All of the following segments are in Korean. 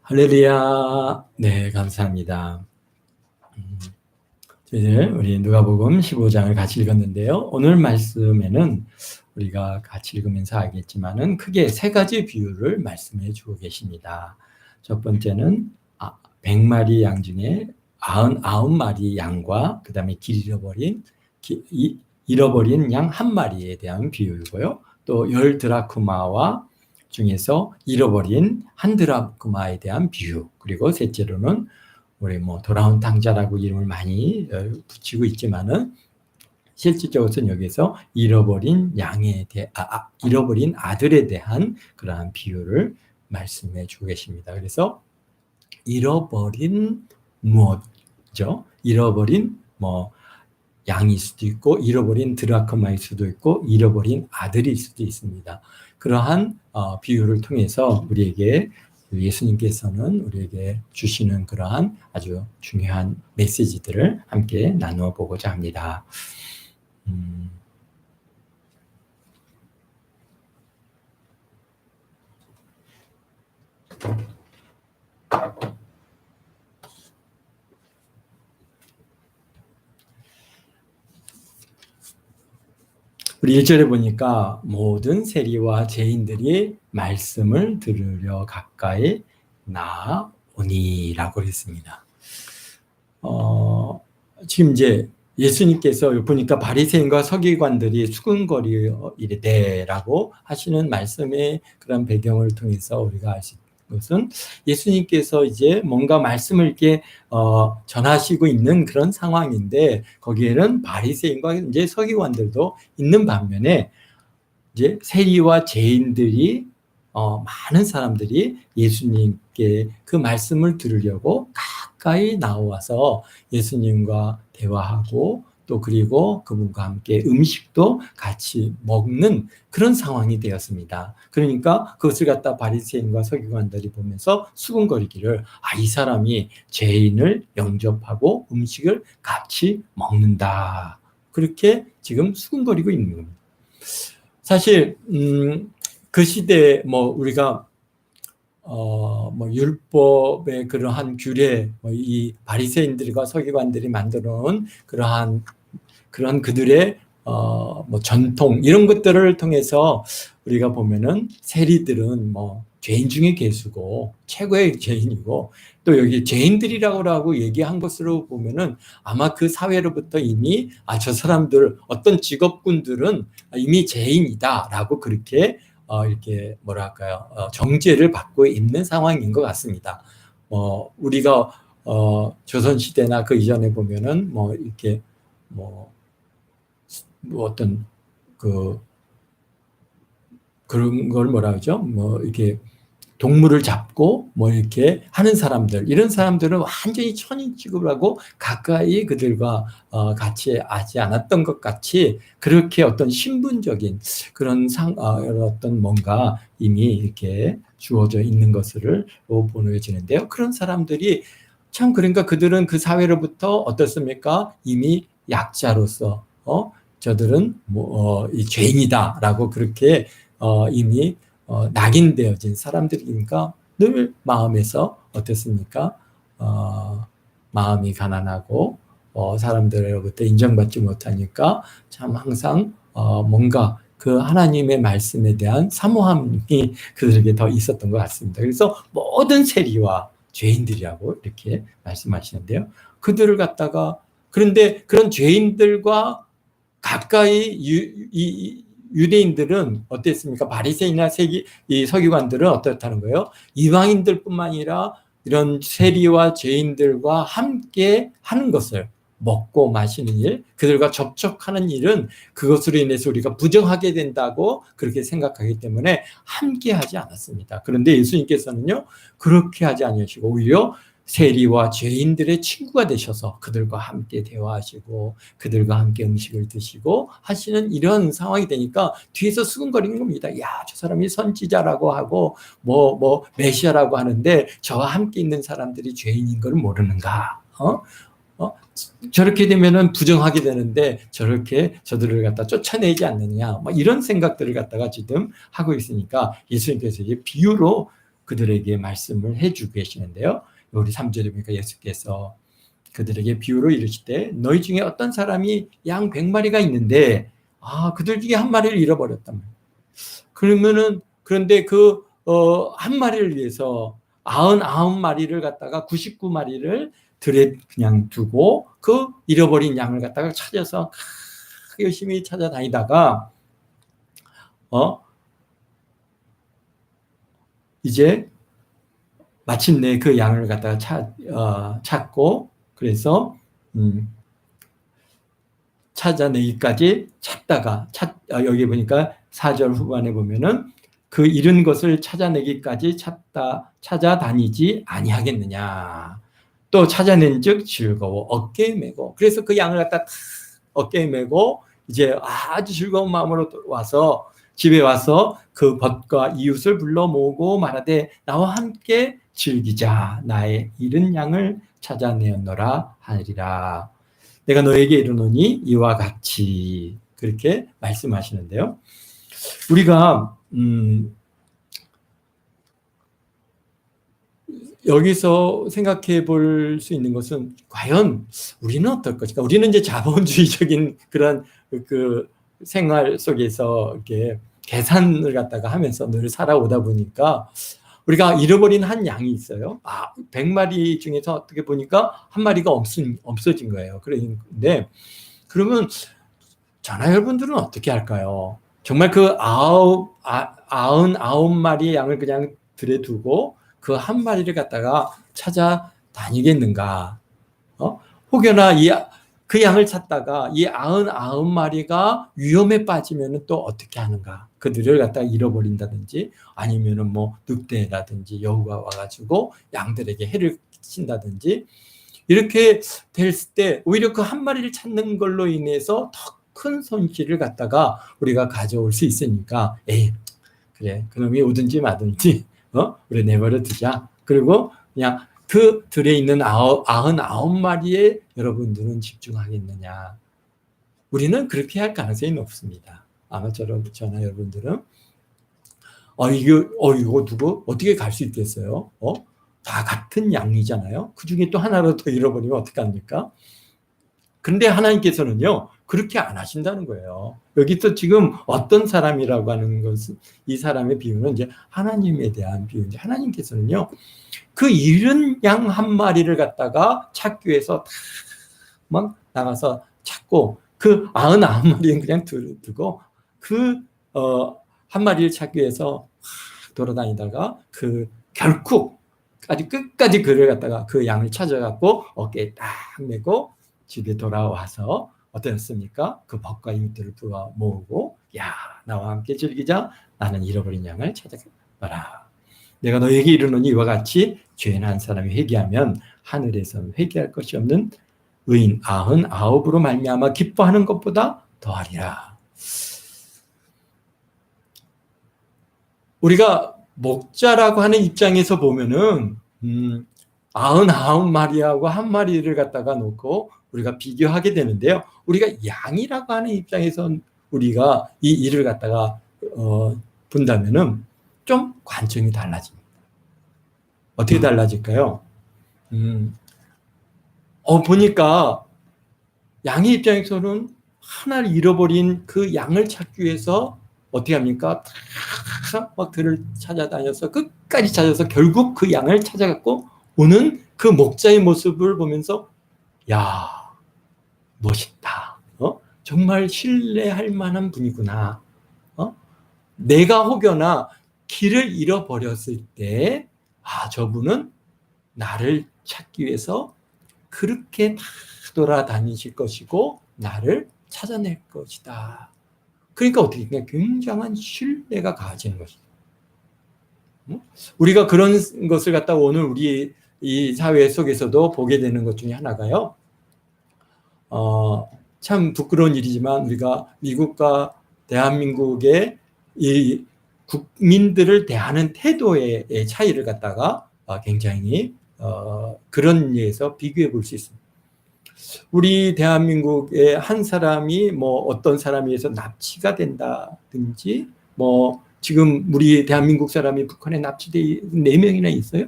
할렐루야. 네, 감사합니다. 이제 우리 누가복음 15장을 같이 읽었는데요. 오늘 말씀에는 우리가 같이 읽으면서 알겠지만은 크게 세 가지 비유를 말씀해 주고 계십니다. 첫 번째는 100마리 양 중에 99마리 양과 그 다음에 잃어버린 양 한 마리에 대한 비유이고요. 또 10드라크마와 중에서 잃어버린 한 드라크마에 대한 비유, 그리고 셋째로는 우리 돌아온 탕자라고 이름을 많이 붙이고 있지만은 실질적으로는 여기서 잃어버린 잃어버린 아들에 대한 그러한 비유를 말씀해 주고 계십니다. 그래서 잃어버린 무엇이죠? 잃어버린 양일 수도 있고, 잃어버린 드라크마일 수도 있고, 잃어버린 아들일 수도 있습니다. 그러한 비유를 통해서 우리에게 예수님께서는 우리에게 주시는 그러한 아주 중요한 메시지들을 함께 나누어 보고자 합니다. 우리 1절에 보니까 모든 세리와 죄인들이 말씀을 들으려 가까이 나오니라고 했습니다. 지금 이제 예수님께서 보니까 바리새인과 서기관들이 수군거리이래라고 하시는 말씀의 그런 배경을 통해서 우리가 알 수 있는 것은 예수님께서 이제 뭔가 말씀을 이렇게 전하시고 있는 그런 상황인데, 거기에는 바리새인과 이제 서기관들도 있는 반면에 이제 세리와 죄인들이 많은 사람들이 예수님께 그 말씀을 들으려고 가까이 나와서 예수님과 대화하고, 또 그리고 그분과 함께 음식도 같이 먹는 그런 상황이 되었습니다. 그러니까 그것을 갖다 바리새인과 서기관들이 보면서 수군거리기를, 이 사람이 죄인을 영접하고 음식을 같이 먹는다, 그렇게 지금 수군거리고 있는 겁니다. 사실 그 시대에 우리가 율법의 그러한 규례, 이 바리새인들과 서기관들이 만들어 놓은 그러한 그들의 전통, 이런 것들을 통해서 우리가 보면은 세리들은 죄인 중에 괴수고 최고의 죄인이고, 또 여기 죄인들이라고 얘기한 것으로 보면은 아마 그 사회로부터 이미 저 사람들, 어떤 직업군들은 이미 죄인이다라고 그렇게 이렇게 정죄를 받고 있는 상황인 것 같습니다. 우리가 조선 시대나 그 이전에 보면은 이렇게 어떤 그런 걸 그러죠? 이렇게 동물을 잡고 이렇게 하는 사람들, 이런 사람들은 완전히 천인 취급을 하고 가까이 그들과 같이 하지 않았던 것 같이, 그렇게 어떤 신분적인 그런 어떤 뭔가 이미 이렇게 주어져 있는 것을 보여지는데요. 그런 사람들이 참, 그러니까 그들은 그 사회로부터 어떻습니까? 이미 약자로서 저들은 이 죄인이다라고 그렇게 이미 낙인되어진 사람들이니까 늘 마음에서 어떻습니까? 마음이 가난하고 사람들로부터 인정받지 못하니까 참 항상 뭔가 그 하나님의 말씀에 대한 사모함이 그들에게 더 있었던 것 같습니다. 그래서 모든 세리와 죄인들이라고 이렇게 말씀하시는데요. 그들을 갖다가, 그런데 그런 죄인들과 가까이 유대인들은 어땠습니까? 바리새인이나 이 서기관들은 어떻다는 거예요? 이방인들뿐만 아니라 이런 세리와 죄인들과 함께 하는 것을, 먹고 마시는 일, 그들과 접촉하는 일은 그것으로 인해서 우리가 부정하게 된다고 그렇게 생각하기 때문에 함께 하지 않았습니다. 그런데 예수님께서는요, 그렇게 하지 않으시고 오히려 세리와 죄인들의 친구가 되셔서 그들과 함께 대화하시고 그들과 함께 음식을 드시고 하시는 이런 상황이 되니까 뒤에서 수근거리는 겁니다. 저 사람이 선지자라고 하고 메시아라고 하는데 저와 함께 있는 사람들이 죄인인 걸 모르는가? 저렇게 되면은 부정하게 되는데 저렇게 저들을 갖다 쫓아내지 않느냐, 이런 생각들을 갖다가 지금 하고 있으니까 예수님께서 이제 비유로 그들에게 말씀을 해주고 계시는데요. 우리 3절에 보니까 예수께서 그들에게 비유로 이르시되 너희 중에 어떤 사람이 양 100마리가 있는데 그들 중에 한 마리를 잃어버렸단 말이에요. 그러면은 그런데 한 마리를 위해서 99마리를 갖다가 99마리를 들에 그냥 두고 그 잃어버린 양을 갖다가 찾아서 열심히 찾아다니다가 이제 마침내 그 양을 갖다가 찾고 그래서 찾아내기까지 찾다가 여기 보니까 4절 후반에 보면은 그 잃은 것을 찾아내기까지 찾아다니지 아니하겠느냐. 또 찾아낸즉 즐거워 어깨에 메고 그래서 그 양을 갖다 어깨에 메고 이제 아주 즐거운 마음으로 와서 집에 와서 그 벗과 이웃을 불러 모으고 말하되 나와 함께 즐기자 나의 잃은 양을 찾아내었노라 하리라. 내가 너에게 이르노니 이와 같이 그렇게 말씀하시는데요. 우리가 여기서 생각해 볼 수 있는 것은 과연 우리는 어떨 것인가? 우리는 이제 자본주의적인 그런 그 생활 속에서 이렇게 계산을 갖다가 하면서 늘 살아오다 보니까 우리가 잃어버린 한 양이 있어요. 100마리 중에서 어떻게 보니까 한 마리가 없어진 거예요. 그런데 그러면 저나 여러분들은 어떻게 할까요? 정말 그 99마리의 양을 그냥 들에 두고 그 한 마리를 갖다가 찾아다니겠는가? 혹여나 그 양을 찾다가 이 99마리가 위험에 빠지면 또 어떻게 하는가? 그들을 갖다가 잃어버린다든지 아니면은 뭐 늑대라든지 여우가 와가지고 양들에게 해를 끼친다든지 이렇게 됐을 때 오히려 그 한 마리를 찾는 걸로 인해서 더 큰 손실을 갖다가 우리가 가져올 수 있으니까 그래 그놈이 오든지 마든지 우리 내버려 두자. 그리고 그냥 그 들에 있는 99마리에 여러분들은 집중하겠느냐. 우리는 그렇게 할 가능성이 높습니다. 아마 저나 여러분들은 이거 누구 어떻게 갈 수 있겠어요? 다 같은 양이잖아요. 그 중에 또 하나로 더 잃어버리면 어떡합니까? 근데 하나님께서는요 그렇게 안 하신다는 거예요. 여기서 지금 어떤 사람이라고 하는 것은 이 사람의 비유는 이제 하나님에 대한 비유인데 하나님께서는요 그 잃은 양 한 마리를 갖다가 찾기 위해서 막 나가서 찾고 그 99마리는 그냥 두고 그 한 마리를 찾기 위해서 돌아다니다가 결국 아주 끝까지 그를 갖다가 그 양을 찾아갖고 어깨에 딱 메고 집에 돌아와서 어땠습니까? 그 벗과 이웃들을 불러 모으고 나와 함께 즐기자. 나는 잃어버린 양을 찾아가라. 내가 너에게 이르노니 이와 같이 죄인 한 사람이 회개하면 하늘에서는 회개할 것이 없는 의인 99으로 말미암아 기뻐하는 것보다 더하리라. 우리가 목자라고 하는 입장에서 보면은 99마리하고 한 마리를 갖다가 놓고 우리가 비교하게 되는데요. 우리가 양이라고 하는 입장에서 우리가 이 일을 갖다가 본다면은 좀 관점이 달라집니다. 어떻게 달라질까요? 보니까 양의 입장에서는 하나를 잃어버린 그 양을 찾기 위해서 어떻게 합니까? 막 들을 찾아다녀서 끝까지 찾아서 결국 그 양을 찾아갖고 오는 그 목자의 모습을 보면서 멋있다. 정말 신뢰할 만한 분이구나. 내가 혹여나 길을 잃어버렸을 때 저분은 나를 찾기 위해서 그렇게 다 돌아다니실 것이고 나를 찾아낼 것이다. 그러니까 어떻게 그냥 굉장한 신뢰가 가지는 것이죠. 우리가 그런 것을 갖다가 오늘 우리 이 사회 속에서도 보게 되는 것 중에 하나가요. 참 부끄러운 일이지만 우리가 미국과 대한민국의 이 국민들을 대하는 태도의 차이를 갖다가 굉장히 그런 예에서 비교해 볼 수 있습니다. 우리 대한민국의 한 사람이 뭐 어떤 사람에 의해서 납치가 된다든지 뭐 지금 우리 대한민국 사람이 북한에 납치돼 4명이나 있어요.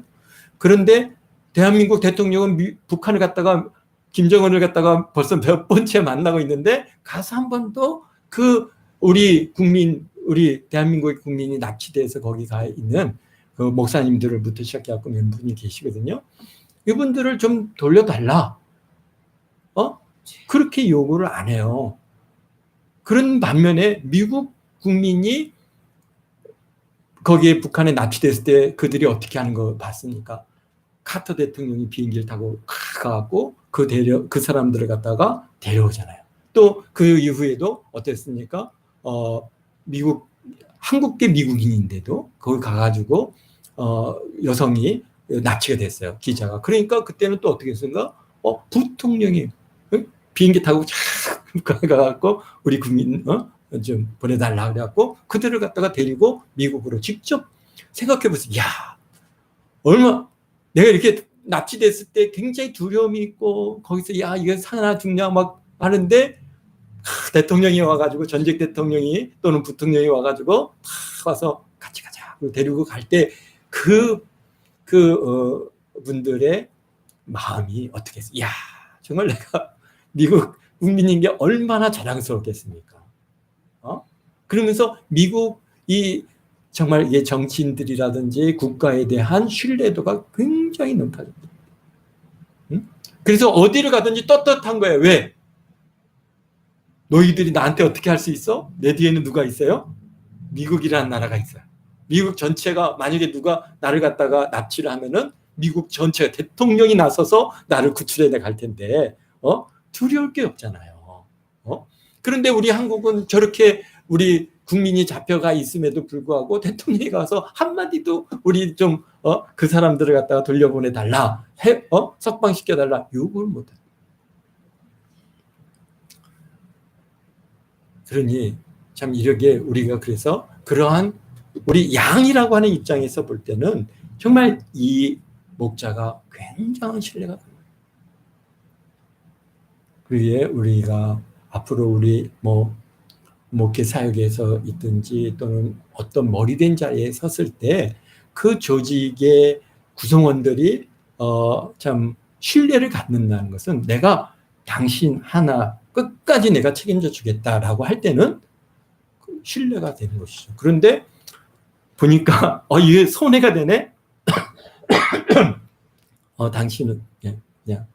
그런데 대한민국 대통령은 북한을 갔다가 김정은을 갖다가 벌써 몇 번째 만나고 있는데 가서 한 번도 그 우리 국민, 우리 대한민국의 국민이 납치돼서 거기 가 있는 그 목사님들을부터 시작해갖고 몇 분이 계시거든요. 이분들을 좀 돌려달라. 그렇게 요구를 안 해요. 그런 반면에 미국 국민이 거기에 북한에 납치됐을 때 그들이 어떻게 하는 거 봤습니까? 카터 대통령이 비행기를 타고 가갖고 그 사람들을 갖다가 데려오잖아요. 또 그 이후에도 어땠습니까? 한국계 미국인인데도 거기 가가지고 여성이 납치가 됐어요. 기자가. 그러니까 그때는 또 어떻게 했습니까? 부통령이 비행기 타고 쫙 가갖고 우리 국민 좀 보내달라 그래갖고 그들을 갖다가 데리고 미국으로 직접 생각해보세요. 야, 내가 이렇게 납치됐을 때 굉장히 두려움이 있고 거기서 야 이거 사나 죽냐 막 하는데 대통령이 와가지고 전직 대통령이 또는 부통령이 와가지고 와서 같이 가자 데리고 갈 때 분들의 마음이 어떻게 했어요? 야 정말 내가 미국 국민인 게 얼마나 자랑스럽겠습니까? 그러면서 미국이 정말 이게 정치인들이라든지 국가에 대한 신뢰도가 굉장히 높아집니다. 그래서 어디를 가든지 떳떳한 거예요. 왜? 너희들이 나한테 어떻게 할 수 있어? 내 뒤에는 누가 있어요? 미국이라는 나라가 있어요. 미국 전체가 만약에 누가 나를 갖다가 납치를 하면은 미국 전체가 대통령이 나서서 나를 구출해 갈 텐데 두려울 게 없잖아요. 그런데 우리 한국은 저렇게 우리 국민이 잡혀가 있음에도 불구하고 대통령이 가서 한마디도 우리 좀 그 사람들을 갖다가 돌려보내 달라, 석방시켜 달라 요구를 못 해요. 그러니 참 이렇게 우리가 그래서 그러한 우리 양이라고 하는 입장에서 볼 때는 정말 이 목자가 굉장한 신뢰가 됩니다. 그에 우리가 앞으로 우리 목회 사역에서 있든지 또는 어떤 머리된 자리에 섰을 때 그 조직의 구성원들이 참 신뢰를 갖는다는 것은 내가 당신 하나 끝까지 내가 책임져 주겠다라고 할 때는 신뢰가 되는 것이죠. 그런데 보니까 이게 손해가 되네. 당신은 그냥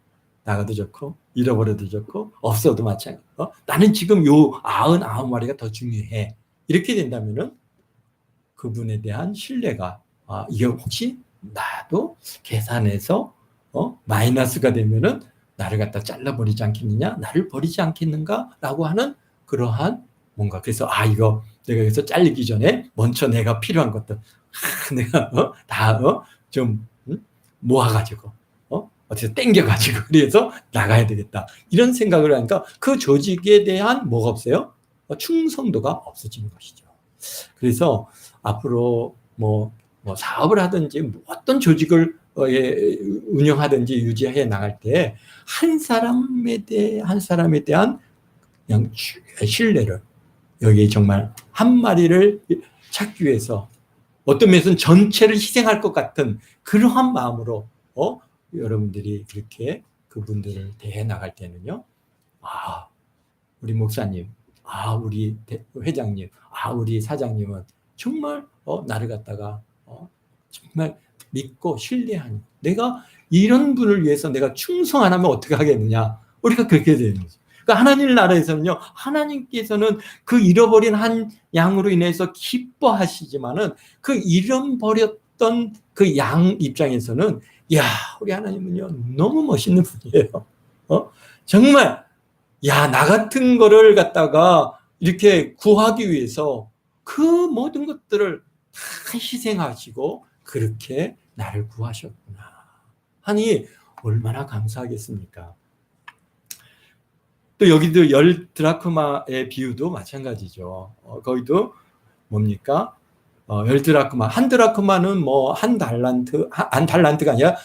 나가도 좋고 잃어버려도 좋고 없어도 마찬가지. 나는 지금 요 99마리가 더 중요해. 이렇게 된다면은 그분에 대한 신뢰가 이게 혹시 나도 계산해서 마이너스가 되면은 나를 갖다 잘라버리지 않겠느냐, 나를 버리지 않겠는가라고 하는 그러한 뭔가 그래서 이거 내가 여기서 잘리기 전에 먼저 내가 필요한 것들 내가 다 좀 모아가지고 어떻게 땡겨가지고 그래서 나가야 되겠다 이런 생각을 하니까 그 조직에 대한 뭐가 없어요? 충성도가 없어지는 것이죠. 그래서 앞으로 사업을 하든지 어떤 조직을 운영하든지 유지해 나갈 때 한 사람에 대한 그냥 신뢰를 여기 정말 한 마리를 찾기 위해서 어떤 면에서는 전체를 희생할 것 같은 그러한 마음으로 여러분들이 그렇게 그분들을 대해 나갈 때는요. 우리 목사님, 우리 회장님, 우리 사장님은 정말 나를 갖다가 정말 믿고 신뢰하는 내가 이런 분을 위해서 내가 충성 안 하면 어떻게 하겠느냐. 우리가 그렇게 되는 거죠. 그러니까 하나님 나라에서는요. 하나님께서는 그 잃어버린 한 양으로 인해서 기뻐하시지만은 그 잃어버렸던 그 양 입장에서는 우리 하나님은요. 너무 멋있는 분이에요. 정말 나 같은 거를 갖다가 이렇게 구하기 위해서 그 모든 것들을 다 희생하시고 그렇게 나를 구하셨구나 하니 얼마나 감사하겠습니까? 또 여기도 10드라크마의 비유도 마찬가지죠. 거기도 뭡니까? 10드라크마. 한 드라크마는 한 달란트가 아니라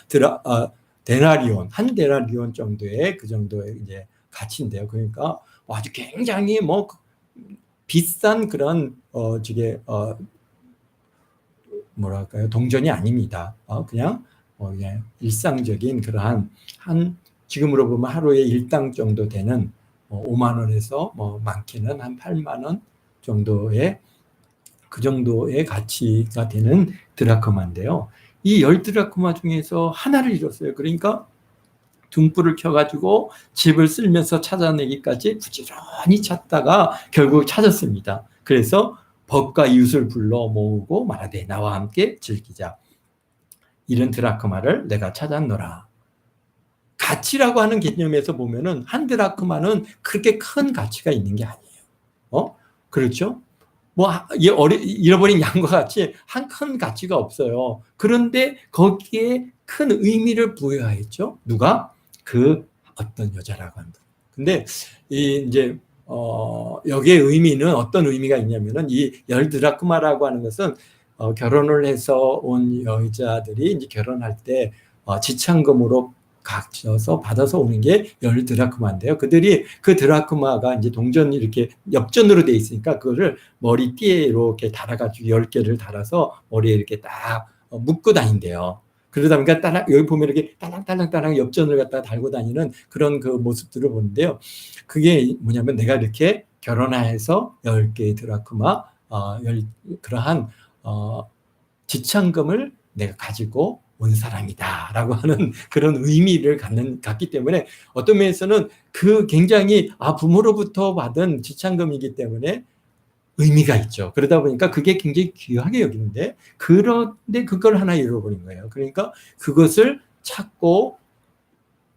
데나리온, 한 데나리온 정도의 그 정도의 이제 가치인데요. 그러니까 아주 굉장히 비싼 그런 뭐랄까요, 동전이 아닙니다. 그냥 그냥 일상적인 그러한 지금으로 보면 하루에 일당 정도 되는 5만 원에서 뭐 많게는 한 8만 원 정도의 그 정도의 가치가 되는 드라크마인데요. 이 10드라크마 중에서 하나를 잃었어요. 그러니까 등불을 켜가지고 집을 쓸면서 찾아내기까지 부지런히 찾다가 결국 찾았습니다. 그래서 법과 이웃을 불러 모으고 말하되 나와 함께 즐기자. 이런 드라크마를 내가 찾았노라. 가치라고 하는 개념에서 보면은 한 드라크마는 그렇게 큰 가치가 있는 게 아니에요. 그렇죠? 뭐 잃어버린 양과 같이 한 큰 가치가 없어요. 그런데 거기에 큰 의미를 부여했죠. 누가? 그 어떤 여자라고 합니다. 근데 이제 여기에 의미는 어떤 의미가 있냐면은 이 10드라크마라고 하는 것은 결혼을 해서 온 여자들이 이제 결혼할 때 지참금으로 각져서 받아서 오는 게 10드라크마인데요. 그들이 그 드라크마가 이제 동전이 이렇게 엽전으로 돼 있으니까 그거를 머리띠에 이렇게 달아가지고 10개를 달아서 머리에 이렇게 딱 묶고 다닌대요. 그러다 보니까 여기 보면 이렇게 딸랑딸랑딸랑 엽전을 갖다 달고 다니는 그런 그 모습들을 보는데요. 그게 뭐냐면 내가 이렇게 결혼해서 10개의 드라크마, 그러한 지참금을 내가 가지고 온 사람이다라고 하는 그런 의미를 갖기 때문에 어떤 면에서는 그 굉장히 부모로부터 받은 지참금이기 때문에 의미가 있죠. 그러다 보니까 그게 굉장히 귀하게 여기는데 그런데 그걸 하나 잃어버린 거예요. 그러니까 그것을 찾고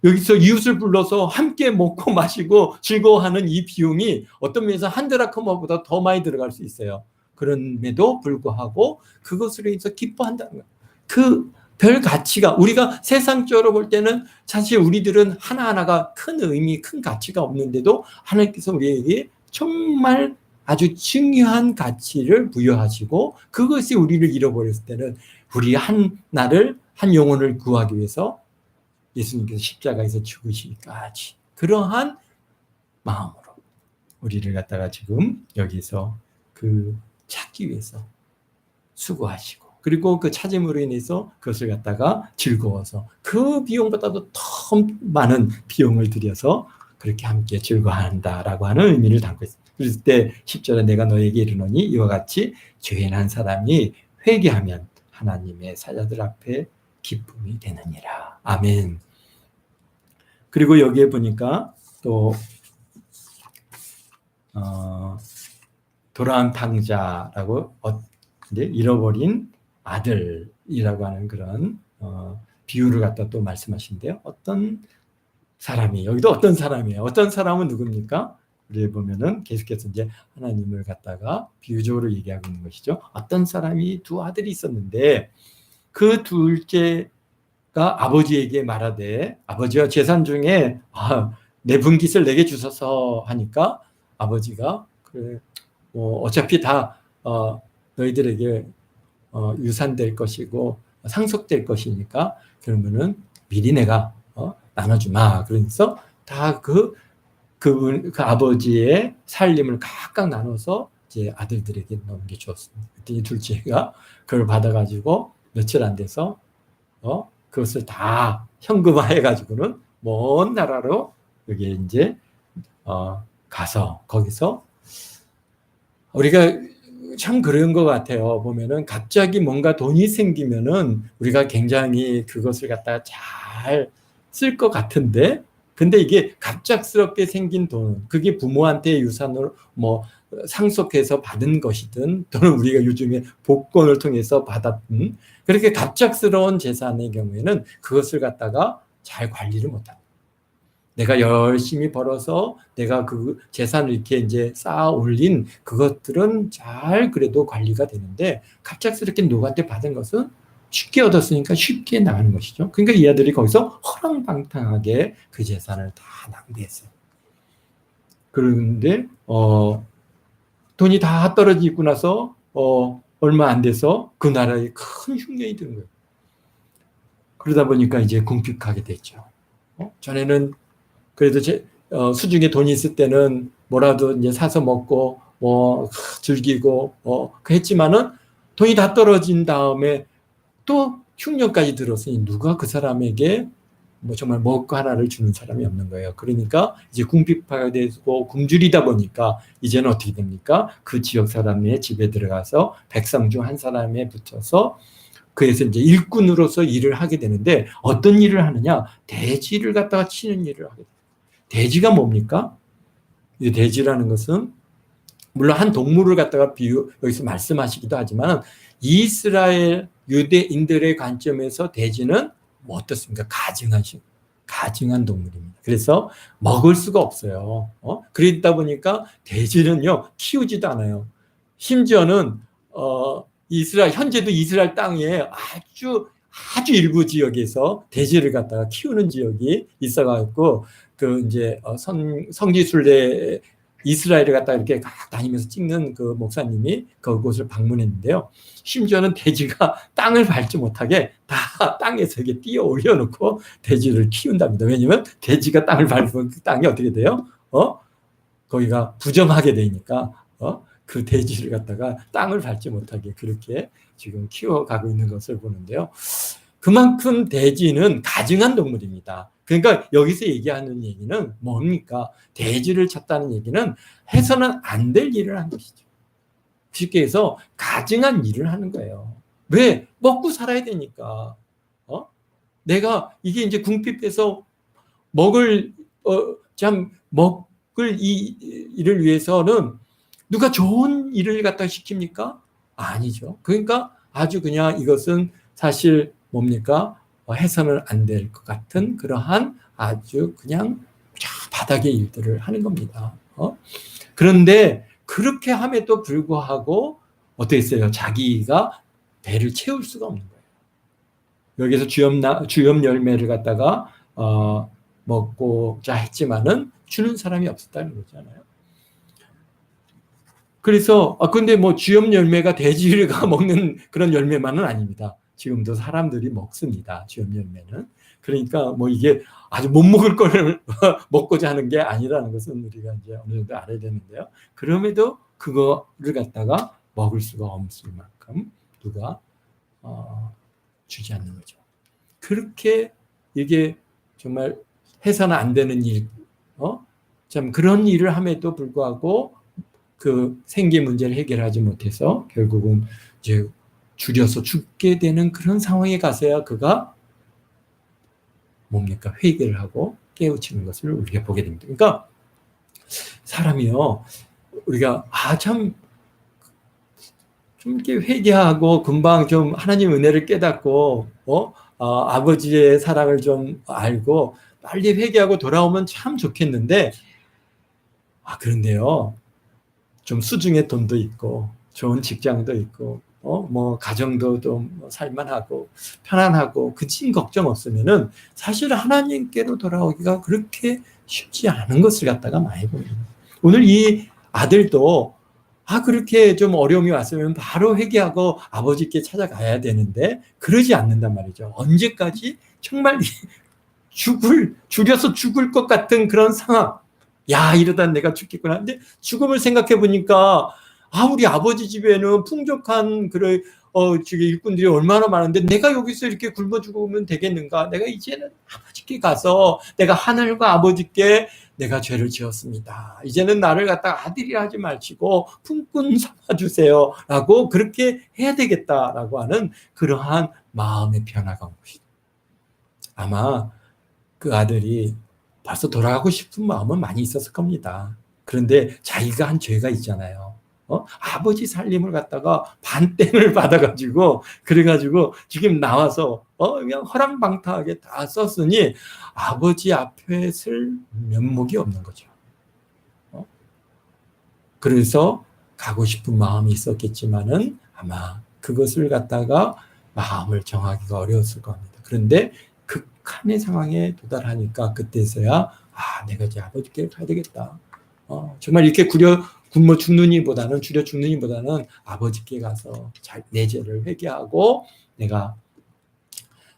여기서 이웃을 불러서 함께 먹고 마시고 즐거워하는 이 비용이 어떤 면에서 한 드라크마보다 더 많이 들어갈 수 있어요. 그럼에도 불구하고 그것으로 인해서 기뻐한다는 거예요. 그 별 가치가 우리가 세상적으로 볼 때는 사실 우리들은 하나하나가 큰 의미, 큰 가치가 없는데도 하나님께서 우리에게 정말 아주 중요한 가치를 부여하시고 그것이 우리를 잃어버렸을 때는 우리 한 영혼을 구하기 위해서 예수님께서 십자가에서 죽으시기까지 그러한 마음으로 우리를 갖다가 지금 여기서 그 찾기 위해서 수고하시고 그리고 그 찾음으로 인해서 그것을 갖다가 즐거워서 그 비용보다도 더 많은 비용을 들여서 그렇게 함께 즐거워한다라고 하는 의미를 담고 있습니다. 그럴 때 10절에 내가 너에게 이르노니 이와 같이 죄인 한 사람이 회개하면 하나님의 사자들 앞에 기쁨이 되느니라. 아멘. 그리고 여기에 보니까 또 돌아온 탕자라고 이제 잃어버린 아들이라고 하는 그런 비유를 갖다 또 말씀하신데요. 어떤 사람이 여기도 어떤 사람이에요. 어떤 사람은 누굽니까? 우리 보면은 계속해서 이제 하나님을 갖다가 비유적으로 얘기하고 있는 것이죠. 어떤 사람이 두 아들이 있었는데 그 둘째가 아버지에게 말하되 아버지와 재산 중에 내 분깃을 내게 주소서 하니까 아버지가 그래 어차피 다 너희들에게 유산될 것이고 상속될 것이니까 그러면은 미리 내가 나눠주마. 그래서 다 그 아버지의 살림을 각각 나눠서 이제 아들들에게 넘겨주었습니다. 그랬더니 둘째가 그걸 받아가지고 며칠 안 돼서 그것을 다 현금화해가지고는 먼 나라로 여기 이제 가서 거기서 우리가 참 그런 것 같아요. 보면은 갑자기 뭔가 돈이 생기면은 우리가 굉장히 그것을 갖다가 잘 쓸 것 같은데 근데 이게 갑작스럽게 생긴 돈, 그게 부모한테 유산으로 뭐 상속해서 받은 것이든 또는 우리가 요즘에 복권을 통해서 받았든 그렇게 갑작스러운 재산의 경우에는 그것을 갖다가 잘 관리를 못합니다. 내가 열심히 벌어서 내가 그 재산을 이렇게 이제 쌓아 올린 그것들은 잘 그래도 관리가 되는데 갑작스럽게 누구한테 받은 것은 쉽게 얻었으니까 쉽게 나가는 것이죠. 그러니까 이 아들이 거기서 허랑방탕하게 그 재산을 다 낭비했어요. 그런데 돈이 다 떨어지고 나서 얼마 안 돼서 그 나라에 큰 흉년이 드는 거예요. 그러다 보니까 이제 궁핍하게 됐죠. 전에는 그래도 수중에 돈이 있을 때는 뭐라도 이제 사서 먹고 즐기고 했지만은 돈이 다 떨어진 다음에 또 흉년까지 들었으니 누가 그 사람에게 뭐 정말 먹을 거 하나를 주는 사람이 없는 거예요. 그러니까 이제 궁핍화가 되고 굶주리다 보니까 이제는 어떻게 됩니까? 그 지역 사람의 집에 들어가서 백성 중 한 사람에 붙여서 그래서 이제 일꾼으로서 일을 하게 되는데 어떤 일을 하느냐? 돼지를 갖다가 치는 일을 하게 돼요. 돼지가 뭡니까? 이 돼지라는 것은 물론 한 동물을 갖다가 여기서 말씀하시기도 하지만 이스라엘 유대인들의 관점에서 돼지는 뭐 어떻습니까? 가증한 동물입니다. 그래서 먹을 수가 없어요. 그러다 보니까 돼지는요 키우지도 않아요. 심지어는 현재도 이스라엘 땅에 아주 일부 지역에서 돼지를 갖다가 키우는 지역이 있어가지고 그 이제 성지순례 이스라엘을 갖다 이렇게 다니면서 찍는 그 목사님이 그곳을 방문했는데요. 심지어는 돼지가 땅을 밟지 못하게 다 땅에서 이렇게 띄어 올려놓고 돼지를 키운답니다. 왜냐면 돼지가 땅을 밟으면 그 땅이 어떻게 돼요? 거기가 부정하게 되니까 그 돼지를 갖다가 땅을 밟지 못하게 그렇게 지금 키워가고 있는 것을 보는데요. 그만큼 돼지는 가증한 동물입니다. 그러니까 여기서 얘기하는 얘기는 뭡니까? 돼지를 쳤다는 얘기는 해서는 안 될 일을 한 것이죠. 쉽게 해서 가증한 일을 하는 거예요. 왜? 먹고 살아야 되니까. 내가 이게 이제 궁핍해서 먹을 이 일을 위해서는 누가 좋은 일을 갖다 시킵니까? 아니죠. 그러니까 아주 그냥 이것은 사실 뭡니까? 해서는 안 될 것 같은 그러한 아주 그냥 바닥의 일들을 하는 겁니다. 그런데 그렇게 함에도 불구하고 어떻게 했어요? 자기가 배를 채울 수가 없는 거예요. 여기서 주염 열매를 갖다가 먹고자 했지만은 주는 사람이 없었다는 거잖아요. 그래서 근데 뭐 주염 열매가 돼지가 먹는 그런 열매만은 아닙니다. 지금도 사람들이 먹습니다. 주염 열매는. 그러니까 뭐 이게 아주 못 먹을 거를 먹고자 하는 게 아니라는 것은 우리가 이제 어느 정도 알아야 되는데요. 그럼에도 그거를 갖다가 먹을 수가 없을 만큼 누가 주지 않는 거죠. 그렇게 이게 정말 해서는 안 되는 일, 참 그런 일을 함에도 불구하고 그 생계 문제를 해결하지 못해서 결국은 이제 줄여서 죽게 되는 그런 상황에 가서야 그가 뭡니까? 회개를 하고 깨우치는 것을 우리가 보게 됩니다. 그러니까 사람이요, 우리가 좀 이렇게 회개하고 금방 좀 하나님 은혜를 깨닫고 아버지의 사랑을 좀 알고 빨리 회개하고 돌아오면 참 좋겠는데 그런데요, 좀 수중에 돈도 있고 좋은 직장도 있고 뭐 가정도 좀 살만하고 편안하고 그진 걱정 없으면은 사실 하나님께로 돌아오기가 그렇게 쉽지 않은 것을 갖다가 많이 보입니다. 오늘 이 아들도 그렇게 좀 어려움이 왔으면 바로 회개하고 아버지께 찾아가야 되는데 그러지 않는단 말이죠. 언제까지 정말 죽여서 죽을 것 같은 그런 상황. 이러다 내가 죽겠구나. 근데 죽음을 생각해 보니까 우리 아버지 집에는 풍족한 일꾼들이 얼마나 많은데 내가 여기서 이렇게 굶어 죽으면 되겠는가? 내가 이제는 아버지께 가서 내가 하늘과 아버지께 내가 죄를 지었습니다. 이제는 나를 갖다가 아들이라 하지 마시고 품꾼 삼아주세요. 라고 그렇게 해야 되겠다라고 하는 그러한 마음의 변화가 온 것이죠. 아마 그 아들이 벌써 돌아가고 싶은 마음은 많이 있었을 겁니다. 그런데 자기가 한 죄가 있잖아요. 아버지 살림을 갖다가 반땡을 받아가지고 그래가지고 지금 나와서 그냥 허랑방탕하게 다 썼으니 아버지 앞에 쓸 면목이 없는 거죠. 그래서 가고 싶은 마음이 있었겠지만은 아마 그것을 갖다가 마음을 정하기가 어려웠을 겁니다. 그런데 극한의 상황에 도달하니까 그때서야 내가 이제 아버지께 가야 되겠다. 정말 이렇게 굶어 죽는 이보다는 줄여 죽는 이보다는 아버지께 가서 내 죄를 회개하고 내가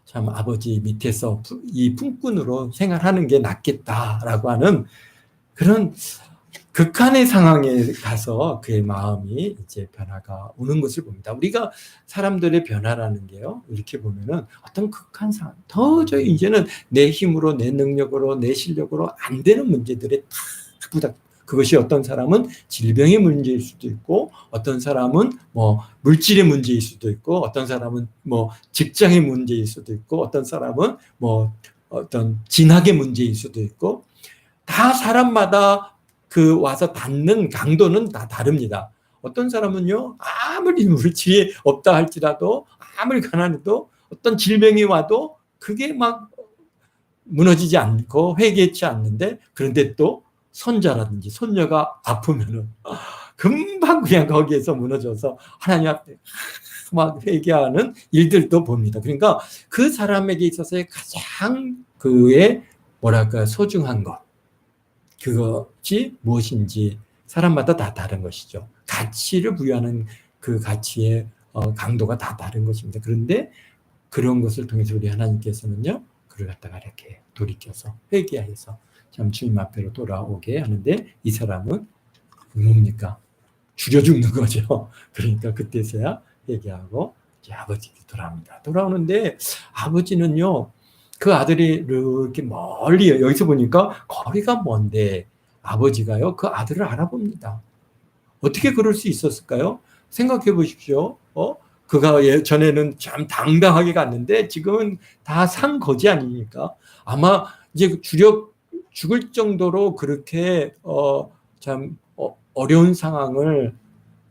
참 아버지 밑에서 이 품꾼으로 생활하는 게 낫겠다라고 하는 그런 극한의 상황에 가서 그의 마음이 이제 변화가 오는 것을 봅니다. 우리가 사람들의 변화라는 게요, 이렇게 보면은 어떤 극한 상황, 도저히 이제는 내 힘으로, 내 능력으로, 내 실력으로 안 되는 문제들에 다 부닥. 그것이 어떤 사람은 질병의 문제일 수도 있고, 어떤 사람은 뭐 물질의 문제일 수도 있고, 어떤 사람은 뭐 직장의 문제일 수도 있고, 어떤 사람은 뭐 어떤 진학의 문제일 수도 있고, 다 사람마다 그 와서 닿는 강도는 다 다릅니다. 어떤 사람은요, 아무리 물질이 없다 할지라도, 아무리 가난해도, 어떤 질병이 와도 그게 막 무너지지 않고 회개치 않는데, 그런데 또 손자라든지 손녀가 아프면은 금방 그냥 거기에서 무너져서 하나님 앞에 막 회개하는 일들도 봅니다. 그러니까 그 사람에게 있어서의 가장 그의 뭐랄까 소중한 것, 그것이 무엇인지 사람마다 다 다른 것이죠. 가치를 부여하는 그 가치의 강도가 다 다른 것입니다. 그런데 그런 것을 통해서 우리 하나님께서는요, 그를 갖다가 이렇게 돌이켜서 회개해서 참 주님 앞으로 돌아오게 하는데, 이 사람은 뭡니까? 죽여 죽는 거죠. 그러니까 그때서야 회개하고 이제 아버지께 돌아옵니다. 돌아오는데 아버지는요, 그 아들이 이렇게 멀리, 여기서 보니까 거리가 먼데 아버지가요, 그 아들을 알아봅니다. 어떻게 그럴 수 있었을까요? 생각해 보십시오. 그가 전에는 참 당당하게 갔는데 지금은 다 산 거지 아닙니까? 아마 이제 죽을 정도로 그렇게 참 어려운 상황을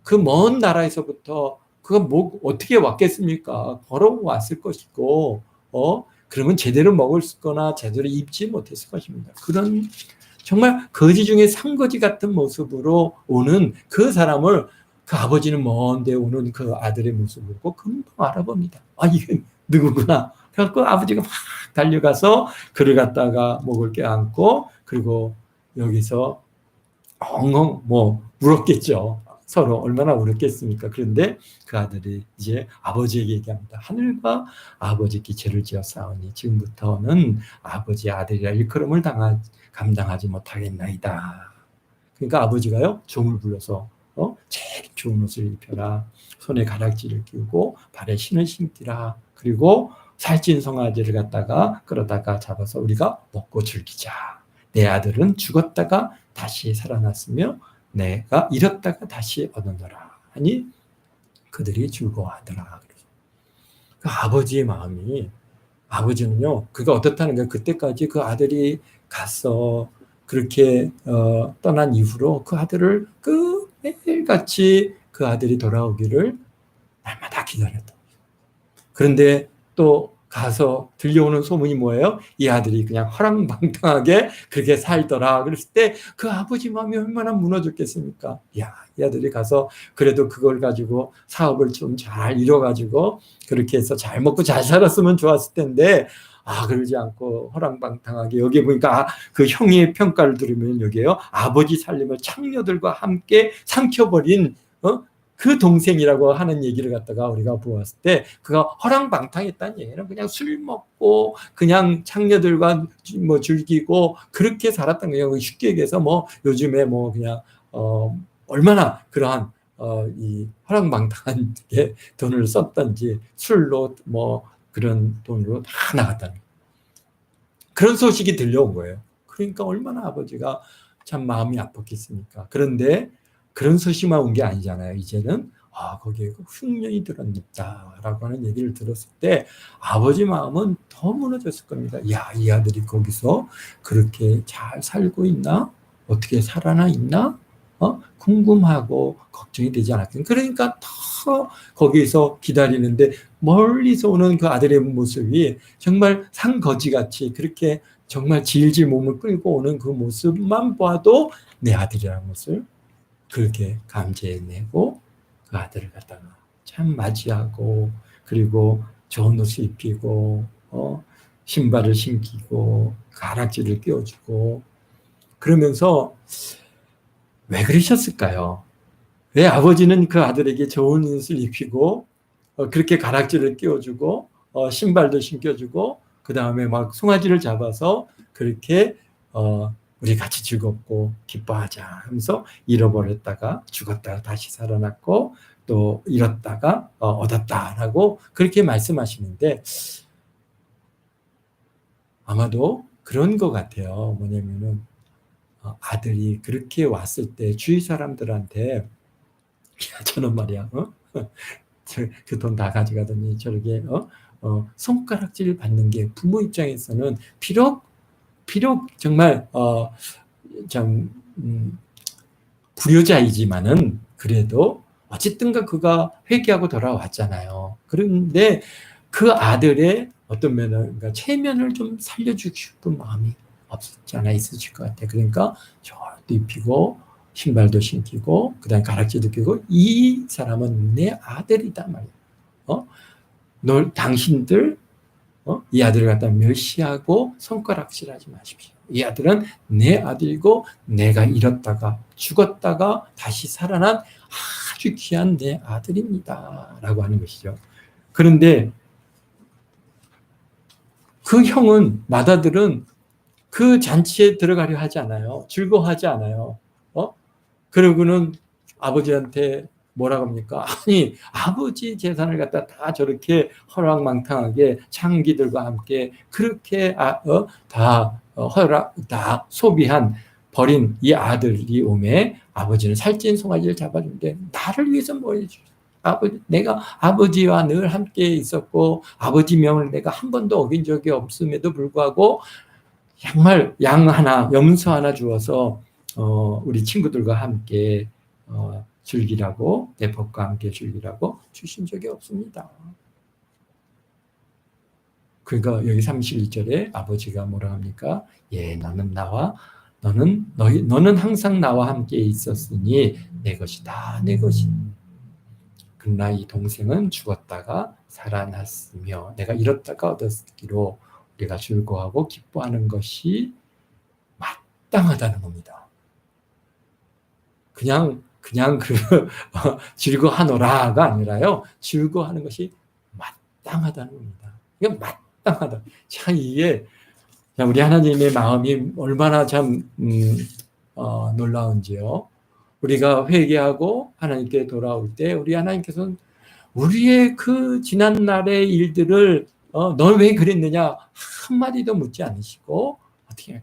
그 먼 나라에서부터 그가 뭐 어떻게 왔겠습니까? 걸어왔을 것이고, 그러면 제대로 먹을 거나 제대로 입지 못했을 것입니다. 그런 정말 거지 중에 산거지 같은 모습으로 오는 그 사람을, 그 아버지는 먼데 오는 그 아들의 모습을 보고 금방 알아봅니다. 아, 이게 누구구나. 그래서 아버지가 막 달려가서 그를 갖다가 목을 껴안고, 그리고 여기서 엉엉 뭐 울었겠죠. 서로 얼마나 울었겠습니까? 그런데 그 아들이 이제 아버지에게 얘기합니다. 하늘과 아버지께 죄를 지었사오니 지금부터는 아버지 아들이라 일컬음을 감당하지 못하겠나이다. 그러니까 아버지가요, 종을 불러서 제일 좋은 옷을 입혀라, 손에 가락지를 끼우고 발에 신을 신기라, 그리고 살찐 송아지를 갖다가 끌어다가 잡아서 우리가 먹고 즐기자. 내 아들은 죽었다가 다시 살아났으며 내가 잃었다가 다시 얻었노라 하니 그들이 즐거워하더라. 그 아버지의 마음이, 아버지는요, 그가 어떻다는 거예요. 그때까지 그 아들이 가서 그렇게 떠난 이후로 그 아들을 매일같이 그 아들이 돌아오기를 날마다 기다렸다. 그런데 또 가서 들려오는 소문이 뭐예요? 이 아들이 그냥 허랑방탕하게 그렇게 살더라. 그랬을 때 그 아버지 마음이 얼마나 무너졌겠습니까? 야, 이 아들이 가서 그래도 그걸 가지고 사업을 좀 잘 이뤄가지고 그렇게 해서 잘 먹고 잘 살았으면 좋았을 텐데, 그러지 않고 허랑방탕하게, 여기 보니까 그 형의 평가를 들으면 여기에요, 아버지 살림을 창녀들과 함께 삼켜버린 그 동생이라고 하는 얘기를 갖다가 우리가 보았을 때, 그가 허랑방탕했다는 얘기는 그냥 술 먹고 그냥 창녀들과 뭐 즐기고 그렇게 살았던 거예요. 쉽게 얘기해서 뭐 요즘에 뭐 그냥 얼마나 그러한 이 허랑방탕한 게 돈을 썼던지, 술로 뭐 그런 돈으로 다 나갔다는 거예요. 그런 소식이 들려온 거예요. 그러니까 얼마나 아버지가 참 마음이 아팠겠습니까? 그런데 그런 소식만 온 게 아니잖아요. 이제는 거기에 흉년이 들었다라고 하는 얘기를 들었을 때 아버지 마음은 더 무너졌을 겁니다. 야, 이 아들이 거기서 그렇게 잘 살고 있나? 어떻게 살아나 있나? 궁금하고 걱정이 되지 않았겠냐. 그러니까 더 거기서 기다리는데 멀리서 오는 그 아들의 모습이 정말 산거지같이 그렇게 정말 질질 몸을 끌고 오는 그 모습만 봐도 내 아들이라는 것을 그렇게 감지해내고 그 아들을 갖다가 참 맞이하고, 그리고 좋은 옷을 입히고 신발을 신기고 가락지를 끼워주고, 그러면서 왜 그러셨을까요? 왜 아버지는 그 아들에게 좋은 옷을 입히고 그렇게 가락지를 끼워주고 신발도 신겨주고 그 다음에 막 송아지를 잡아서 그렇게 우리 같이 즐겁고 기뻐하자 하면서 잃어버렸다가 죽었다가 다시 살아났고 또 잃었다가 얻었다라고 그렇게 말씀하시는데 아마도 그런 것 같아요. 뭐냐면은 아들이 그렇게 왔을 때 주위 사람들한테 야 저는 말이야 그 돈 다 가져가더니 저렇게 손가락질 받는 게 부모 입장에서는 비록 정말 좀 불효자이지만은 그래도 어쨌든가 그가 회개하고 돌아왔잖아요. 그런데 그 아들의 어떤 면을 그러니까 체면을 좀 살려주고 싶은 마음이 없지 않아 있으실 것 같아요. 그러니까 저것도 입히고 신발도 신기고 그다음에 가락지도 끼고 이 사람은 내 아들이다 말이에요. 당신들 이 아들을 갖다 멸시하고 손가락질하지 마십시오. 이 아들은 내 아들이고 내가 잃었다가 죽었다가 다시 살아난 아주 귀한 내 아들입니다. 라고 하는 것이죠. 그런데 그 형은 맏아들은 그 잔치에 들어가려 하지 않아요. 즐거워하지 않아요. 그러고는 아버지한테 뭐라고 합니까? 아니 아버지 재산을 갖다 다 저렇게 허락망탕하게 창기들과 함께 그렇게 다 소비한 버린 이 아들이 오매 아버지는 살찐 송아지를 잡아주는데 나를 위해서 뭐 해주지? 내가 아버지와 늘 함께 있었고 아버지 명을 내가 한 번도 어긴 적이 없음에도 불구하고 정말 양 하나 염소 하나 주어서 우리 친구들과 함께 즐기라고 대법과 함께 즐기라고 주신 적이 없습니다. 그러니까 여기 31절에 아버지가 뭐라 합니까? 예, 너는 항상 나와 함께 있었으니 내 것이다, 내 것이. 그러나 이 동생은 죽었다가 살아났으며 내가 잃었다가 얻었기로 우리가 즐거워하고 기뻐하는 것이 마땅하다는 겁니다. 그냥 즐거워하노라가 아니라요. 즐거워하는 것이 마땅하다는 겁니다. 이게 마땅하다. 참 이게 우리 하나님의 마음이 얼마나 참 놀라운지요. 우리가 회개하고 하나님께 돌아올 때 우리 하나님께서는 우리의 그 지난 날의 일들을 넌 왜 그랬느냐 한마디도 묻지 않으시고 어떻게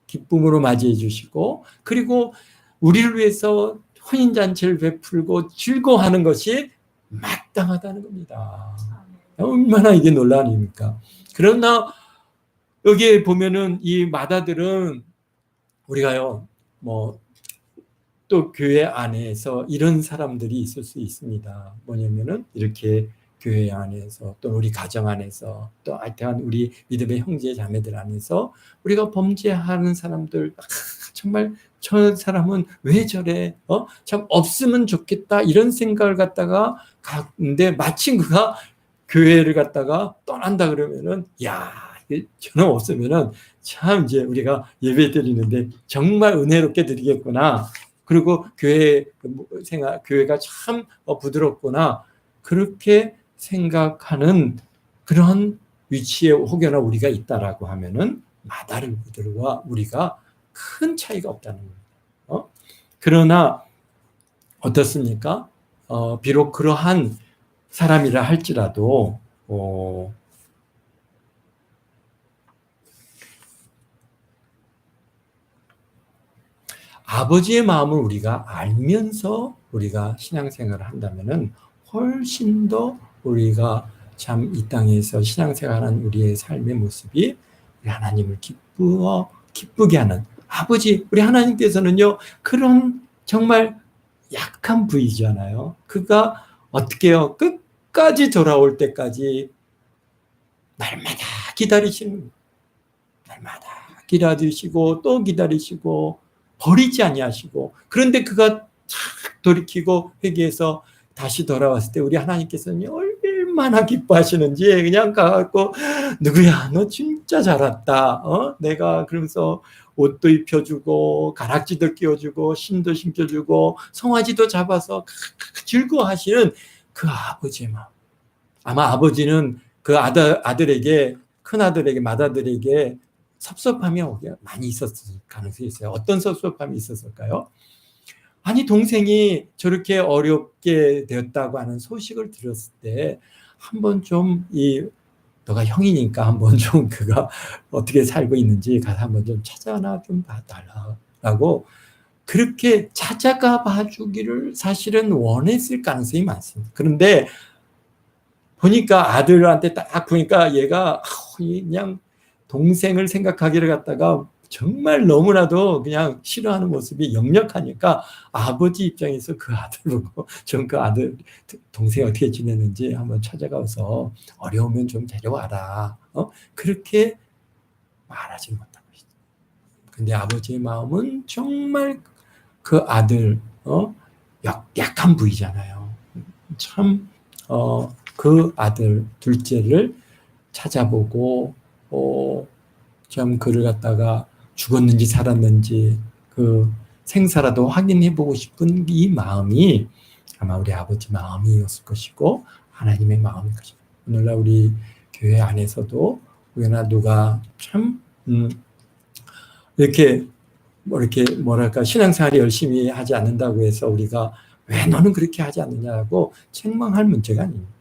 기쁨으로 맞이해 주시고 그리고 우리를 위해서 혼인잔치를 베풀고 즐거워하는 것이 마땅하다는 겁니다. 얼마나 이게 놀라운 일입니까? 그러나 여기에 보면은 이 맏아들은 우리가요 또 교회 안에서 이런 사람들이 있을 수 있습니다. 뭐냐면은 이렇게 교회 안에서 또 우리 가정 안에서 또 하여튼 우리 믿음의 형제 자매들 안에서 우리가 범죄하는 사람들 정말 저 사람은 왜 저래 참 없으면 좋겠다 이런 생각을 갖다가 가는데 마침 그가 교회를 갖다가 떠난다 그러면은 야 저는 없으면은 참 이제 우리가 예배 드리는데 정말 은혜롭게 드리겠구나. 그리고 교회가 참 부드럽구나. 그렇게 생각하는 그런 위치에 혹여나 우리가 있다라고 하면은 맏아들들과 우리가 큰 차이가 없다는 겁니다. 그러나 어떻습니까? 비록 그러한 사람이라 할지라도 아버지의 마음을 우리가 알면서 우리가 신앙생활을 한다면은 훨씬 더 우리가 참 이 땅에서 신앙생활하는 우리의 삶의 모습이 우리 하나님을 기쁘게 하는 아버지 우리 하나님께서는요 그런 정말 약한 부이잖아요. 그가 어떻게 해요? 끝까지 돌아올 때까지 날마다 기다리시는 날마다 기다리시고 또 기다리시고 버리지 아니하시고 그런데 그가 탁 돌이키고 회개해서 다시 돌아왔을 때 우리 하나님께서는 얼마나 기뻐하시는지 그냥 가갖고 누구야 너 진짜 잘 왔다 내가 그러면서 옷도 입혀주고 가락지도 끼워주고 신도 신겨주고 송아지도 잡아서 즐거워하시는 그 아버지의 마음. 아마 아버지는 그 아들에게 큰아들에게 맏아들에게 섭섭함이 많이 있었을 가능성이 있어요. 어떤 섭섭함이 있었을까요? 아니, 동생이 저렇게 어렵게 되었다고 하는 소식을 들었을 때 한번 좀 너가 형이니까 한번 좀 그가 어떻게 살고 있는지 가서 한번 좀 찾아나 좀 봐달라고 그렇게 찾아가 봐주기를 사실은 원했을 가능성이 많습니다. 그런데 보니까 아들한테 딱 보니까 얘가 그냥 동생을 생각하기를 갖다가 정말 너무나도 그냥 싫어하는 모습이 역력하니까 아버지 입장에서 그 아들 보고 좀 그 아들 동생이 어떻게 지내는지 한번 찾아가서 어려우면 좀 데려와라. 그렇게 말하지 못한 것이죠. 근데 아버지의 마음은 정말 그 아들 약한 부위잖아요. 참 그 아들 둘째를 찾아보고 참 그를 갖다가 죽었는지 살았는지 그 생사라도 확인해보고 싶은 이 마음이 아마 우리 아버지 마음이었을 것이고 하나님의 마음일 것입니다. 오늘날 우리 교회 안에서도 혹여나 누가 참 이렇게 뭐랄까 신앙생활이 열심히 하지 않는다고 해서 우리가 왜 너는 그렇게 하지 않느냐고 책망할 문제가 아닙니다.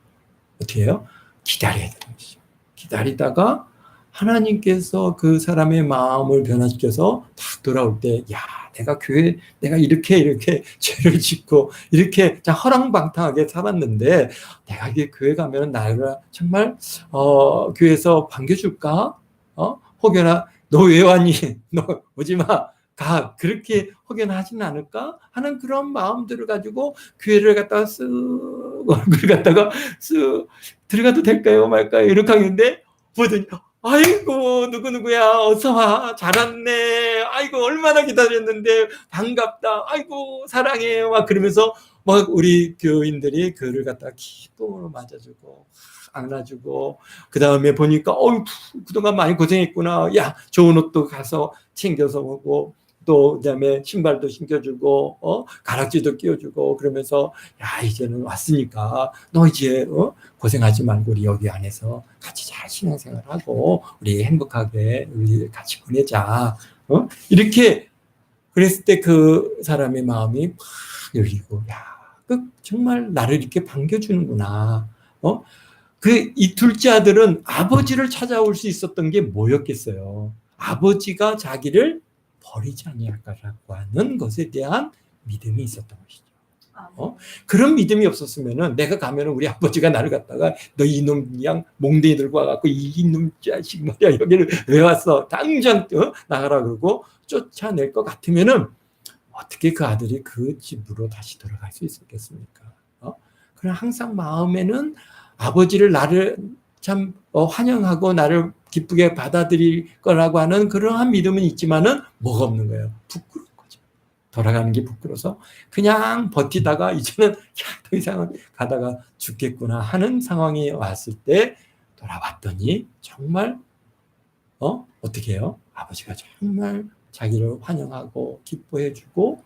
어떻게 해요? 기다려야 되는 것이죠. 기다리다가 하나님께서 그 사람의 마음을 변화시켜서 딱 돌아올 때, 야, 내가 이렇게 죄를 짓고 이렇게 허랑방탕하게 살았는데 내가 이게 교회 가면 나를 정말 교회에서 반겨줄까? 혹여나 너 왜 왔니? 너 오지 마. 그렇게 혹여나하지는 않을까 하는 그런 마음들을 가지고 교회를 갖다가 얼굴을 갖다가 들어가도 될까요 말까요 이렇게 하는데 보더니 아이고 누구야 어서 와 잘 왔네 아이고 얼마나 기다렸는데 반갑다 아이고 사랑해 막 그러면서 막 우리 교인들이 그를 갖다가 기쁨으로 맞아주고 안아주고 그 다음에 보니까 그동안 많이 고생했구나 야 좋은 옷도 가서 챙겨서 오고 또 그다음에 신발도 신겨주고 가락지도 끼워주고 그러면서 야 이제는 왔으니까 너 이제 고생하지 말고 우리 여기 안에서 같이 잘 신앙생활하고 우리 행복하게 우리 같이 보내자 이렇게 그랬을 때 그 사람의 마음이 막 열리고 야 정말 나를 이렇게 반겨주는구나 이 둘째 아들은 아버지를 찾아올 수 있었던 게 뭐였겠어요? 아버지가 자기를 버리지 아니할까라고 하는 것에 대한 믿음이 있었던 것이죠. 그런 믿음이 없었으면은 내가 가면은 우리 아버지가 나를 갖다가 너 이놈 그냥 몽둥이 들고 와갖고 이놈 자식 말이야 여기를 왜 왔어? 당장 나가라 그러고 쫓아낼 것 같으면은 어떻게 그 아들이 그 집으로 다시 돌아갈 수 있었겠습니까? 그럼 항상 마음에는 아버지를 나를 참 환영하고 나를 기쁘게 받아들일 거라고 하는 그러한 믿음은 있지만은 뭐가 없는 거예요. 부끄러운 거죠. 돌아가는 게 부끄러워서 그냥 버티다가 이제는 더 이상은 가다가 죽겠구나 하는 상황이 왔을 때 돌아왔더니 정말 어떻게 해요? 아버지가 정말 자기를 환영하고 기뻐해주고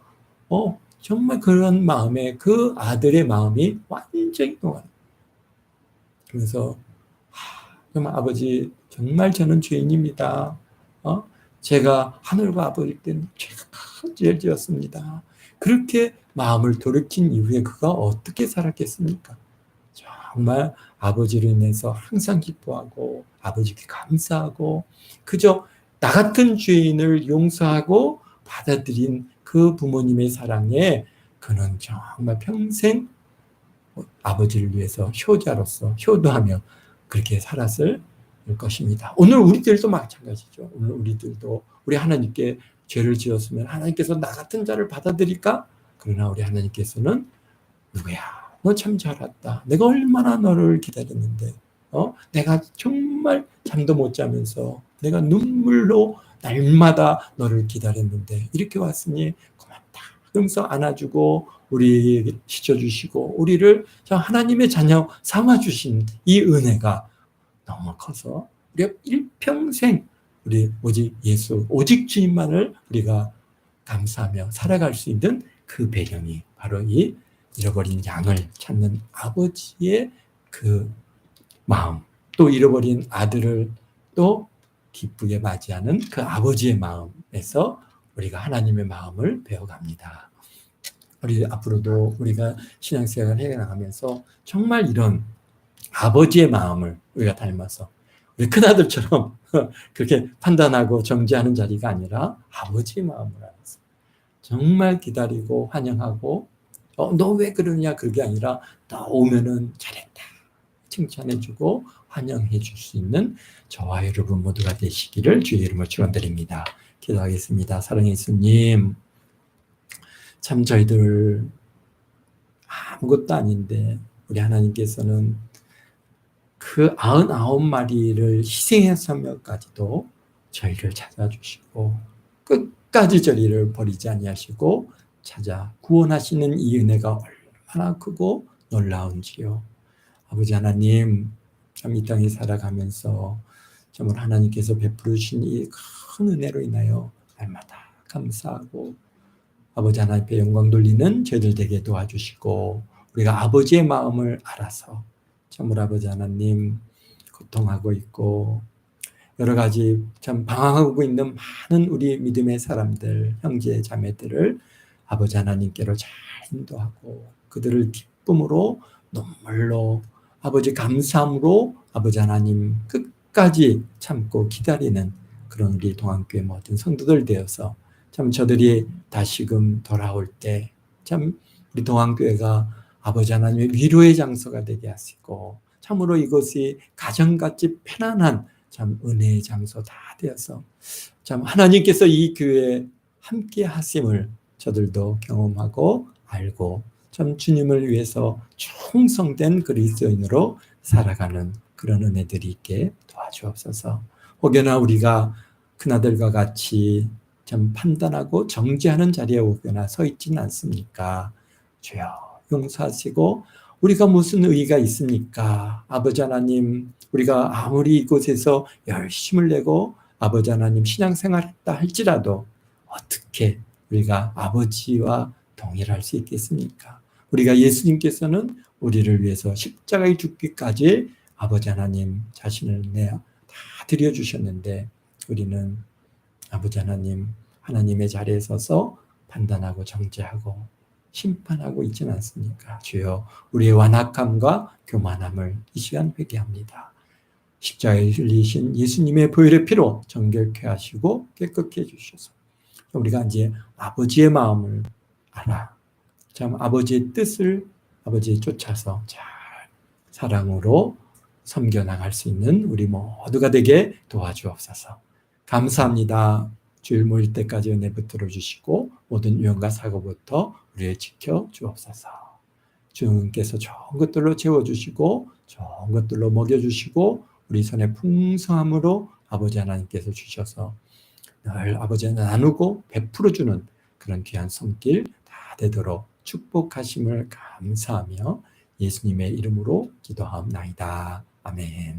정말 그런 마음에 그 아들의 마음이 완전히 동하는 그래서 정말 아버지 정말 저는 죄인입니다. 제가 하늘과 아버지 때는 죄가 큰 죄를 지었습니다. 그렇게 마음을 돌이킨 이후에 그가 어떻게 살았겠습니까? 정말 아버지로 인해서 항상 기뻐하고 아버지께 감사하고 그저 나 같은 죄인을 용서하고 받아들인 그 부모님의 사랑에 그는 정말 평생 아버지를 위해서 효자로서 효도하며 그렇게 살았을 것입니다. 오늘 우리들도 마찬가지죠. 오늘 우리들도 우리 하나님께 죄를 지었으면 하나님께서 나 같은 자를 받아들일까? 그러나 우리 하나님께서는 누구야? 너 참 잘 왔다. 내가 얼마나 너를 기다렸는데 내가 정말 잠도 못 자면서 내가 눈물로 날마다 너를 기다렸는데 이렇게 왔으니 고맙다. 그러면서 안아주고 우리 지켜주시고 우리를 하나님의 자녀 삼아주신 이 은혜가 너무 커서 우리가 일평생 우리 오직 예수 오직 주님만을 우리가 감사하며 살아갈 수 있는 그 배경이 바로 이 잃어버린 양을 찾는 아버지의 그 마음 또 잃어버린 아들을 또 기쁘게 맞이하는 그 아버지의 마음에서 우리가 하나님의 마음을 배워갑니다. 우리 앞으로도 우리가 신앙생활을 해나가면서 정말 이런 아버지의 마음을 우리가 닮아서 우리 큰아들처럼 그렇게 판단하고 정죄하는 자리가 아니라 아버지의 마음을 알아서 정말 기다리고 환영하고 너 왜 그러냐 그게 아니라 너 오면은 잘했다 칭찬해주고 환영해 줄 수 있는 저와 여러분 모두가 되시기를 주의 이름으로 축원드립니다. 기도하겠습니다. 사랑의 예수님, 참 저희들 아무것도 아닌데 우리 하나님께서는 그 99마리를 희생해서까지도 저희를 찾아주시고 끝까지 저희를 버리지 아니하시고 찾아 구원하시는 이 은혜가 얼마나 크고 놀라운지요. 아버지 하나님, 참 이 땅에 살아가면서 정말 하나님께서 베풀어 주신 이 큰 은혜로 인하여 날마다 감사하고 아버지 하나님께 영광 돌리는 저희들 되게 도와주시고 우리가 아버지의 마음을 알아서 정말 아버지 하나님 고통하고 있고 여러 가지 참 방황하고 있는 많은 우리 믿음의 사람들, 형제 자매들을 아버지 하나님께로 잘 인도하고 그들을 기쁨으로 눈물로 아버지 감사함으로 아버지 하나님 끝까지 참고 기다리는 그런 우리 동안교회 모든 성도들 되어서 참 저들이 다시금 돌아올 때 참 우리 동안교회가 아버지 하나님의 위로의 장소가 되게 하시고 참으로 이것이 가정같이 편안한 참 은혜의 장소 다 되어서 참 하나님께서 이 교회에 함께 하심을 저들도 경험하고 알고 참 주님을 위해서 충성된 그리스도인으로 살아가는 그런 은혜들이 있게 도와주옵소서. 혹여나 우리가 큰아들과 같이 참 판단하고 정죄하는 자리에 혹여나 서 있지는 않습니까? 주여 용서하시고 우리가 무슨 의의가 있습니까? 아버지 하나님, 우리가 아무리 이곳에서 열심을 내고 아버지 하나님 신앙생활했다 할지라도 어떻게 우리가 아버지와 동일할 수 있겠습니까? 우리가 예수님께서는 우리를 위해서 십자가에 죽기까지 아버지 하나님 자신을 다 드려주셨는데 우리는 아버지 하나님, 하나님의 자리에 서서 판단하고 정죄하고 심판하고 있지는 않습니까? 주여 우리의 완악함과 교만함을 이 시간 회개합니다. 십자가에 흘리신 예수님의 보혈의 피로 정결케 하시고 깨끗게 해주셔서 우리가 이제 아버지의 마음을 알아 참 아버지의 뜻을 아버지에 쫓아서 잘 사랑으로 섬겨나갈 수 있는 우리 모두가 되게 도와주옵소서. 감사합니다. 주일 모일 때까지 은혜 붙들어 주시고 모든 유형과 사고부터 우리를 지켜 주옵소서. 주님께서 좋은 것들로 채워주시고 좋은 것들로 먹여주시고 우리 손에 풍성함으로 아버지 하나님께서 주셔서 늘 아버지와 나누고 베풀어주는 그런 귀한 손길 다 되도록 축복하심을 감사하며 예수님의 이름으로 기도하옵나이다. 아멘.